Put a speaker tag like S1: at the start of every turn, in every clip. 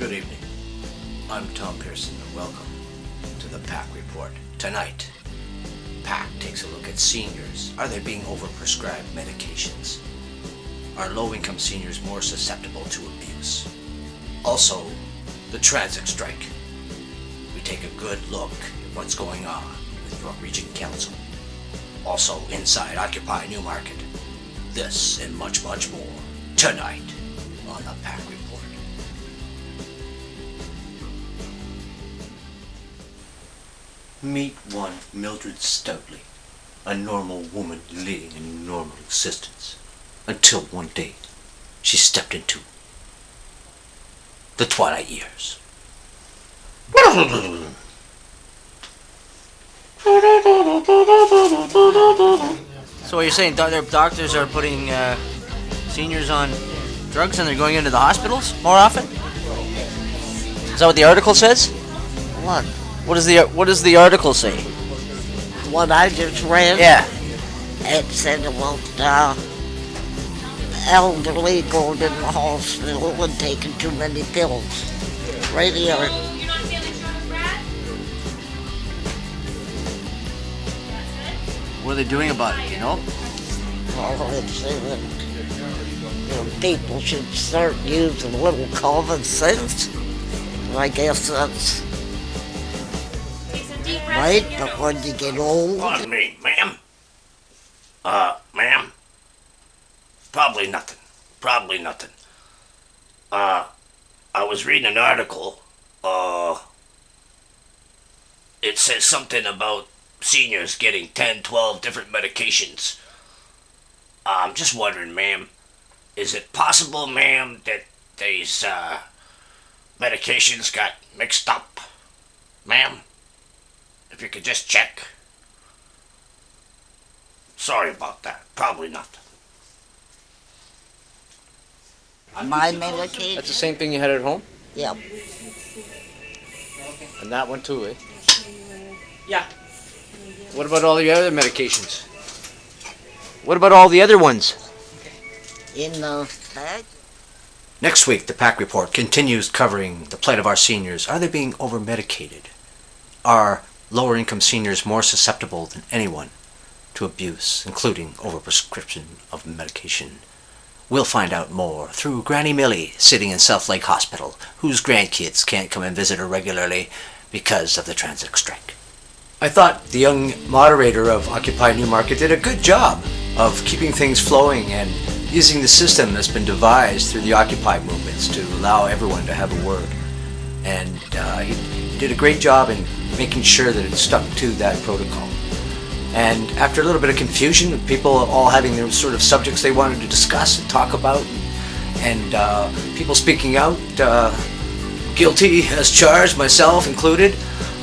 S1: Good evening. I'm Tom Pearson, and welcome to the P.A.C.C Report. Tonight, P.A.C.C takes a look at seniors. Are they being overprescribed medications? Are low-income seniors more susceptible to abuse? Also, the transit strike. We take a good look at what's going on with York Region Council. Also, inside Occupy Newmarket. This and much, much more tonight on the P.A.C.C Report. Meet one Mildred Stoutley, a normal woman leading a normal existence, until one day she stepped into the twilight years.
S2: So what you're saying, doctors are putting seniors on drugs and they're going into the hospitals more often? Is that what the article says?
S3: What?
S2: What does the article say?
S3: What I just read?
S2: Yeah.
S3: It said about elderly going in the hospital and taking too many pills. Right here.
S4: You're not feeling strong, Brad?
S2: What are they doing about it, you know?
S3: Well, it said that people should start using a little common sense. I guess that's
S4: Take some deep breaths
S3: right,
S4: in your
S3: but
S4: nose.
S3: when you get old,
S1: Pardon me, ma'am. Ma'am? Probably nothing. I was reading an article. It says something about seniors getting 10, 12 different medications. I'm just wondering, ma'am, is it possible, ma'am, that these, medications got mixed up? Ma'am? If you could just check. Sorry about that. Probably not.
S3: my medication.
S5: That's the same thing you had at home?
S3: Yep.
S5: And that one too, eh?
S2: Yeah.
S5: What about all the other medications?
S2: What about all the other ones?
S3: In the bag.
S1: Next week, the P.A.C.C Report continues covering the plight of our seniors. Are they being over-medicated? Are lower-income seniors more susceptible than anyone to abuse, including overprescription of medication? We'll find out more through Granny Millie, sitting in South Lake Hospital, whose grandkids can't come and visit her regularly because of the transit strike. I thought the young moderator of Occupy Newmarket did a good job of keeping things flowing and using the system that's been devised through the Occupy movements to allow everyone to have a word. And he did a great job in making sure that it stuck to that protocol. And after a little bit of confusion, people all having their sort of subjects they wanted to discuss and talk about, and people speaking out, guilty as charged, myself included.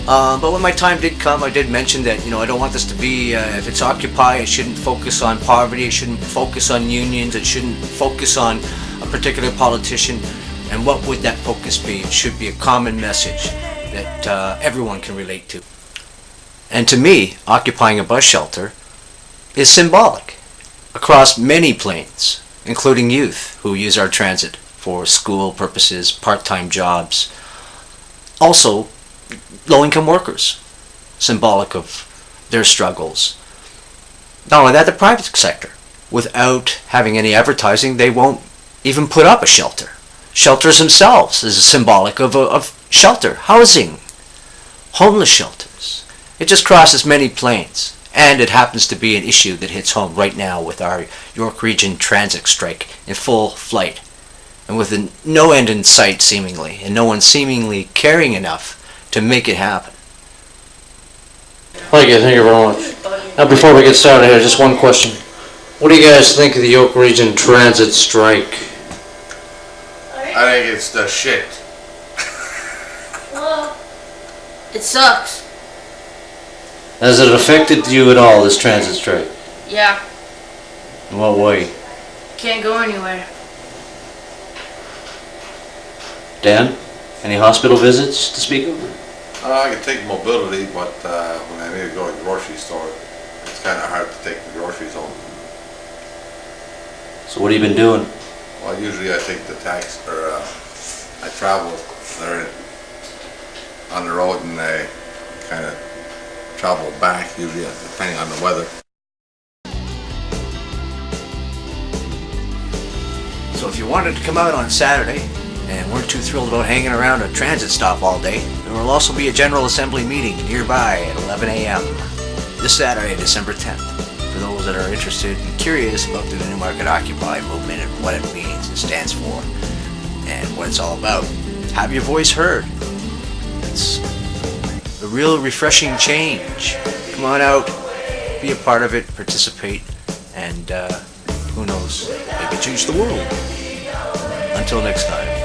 S1: But when my time did come, I did mention that, I don't want this to be, if it's Occupy, it shouldn't focus on poverty, it shouldn't focus on unions, it shouldn't focus on a particular politician. And what would that focus be? It should be a common message that everyone can relate to. And to me, occupying a bus shelter is symbolic across many planes, including youth who use our transit for school purposes, part-time jobs. Also, low-income workers, symbolic of their struggles. Not only that, the private sector. Without having any advertising, they won't even put up a shelter. Shelters themselves is symbolic of shelter, housing, homeless shelters. It just crosses many planes, and it happens to be an issue that hits home right now with our York Region transit strike in full flight, and with no end in sight seemingly, and no one seemingly caring enough to make it happen.
S5: Thank you very much. Now before we get started here, just one question. What do you guys think of the York Region transit strike?
S6: I think it's the shit.
S4: Well, it sucks.
S5: Has it affected you at all, this transit strike?
S4: Yeah,
S5: In what way?
S4: can't go anywhere.
S5: Dan? Any hospital visits to speak of?
S6: I can take mobility, but when I need to go to the grocery store, it's kind of hard to take the groceries home.
S5: So what have you been doing?
S6: Well, usually I take the taxi, or I travel they're on the road and they kind of travel back, usually depending on the weather.
S1: So if you wanted to come out on Saturday and weren't too thrilled about hanging around a transit stop all day, there will also be a General Assembly meeting nearby at 11 a.m. this Saturday, December 10th. For those that are interested and curious about the Newmarket Occupy movement and what it means and stands for and what it's all about, have your voice heard. It's a real refreshing change. Come on out, be a part of it, participate, and who knows, maybe change the world. Until next time.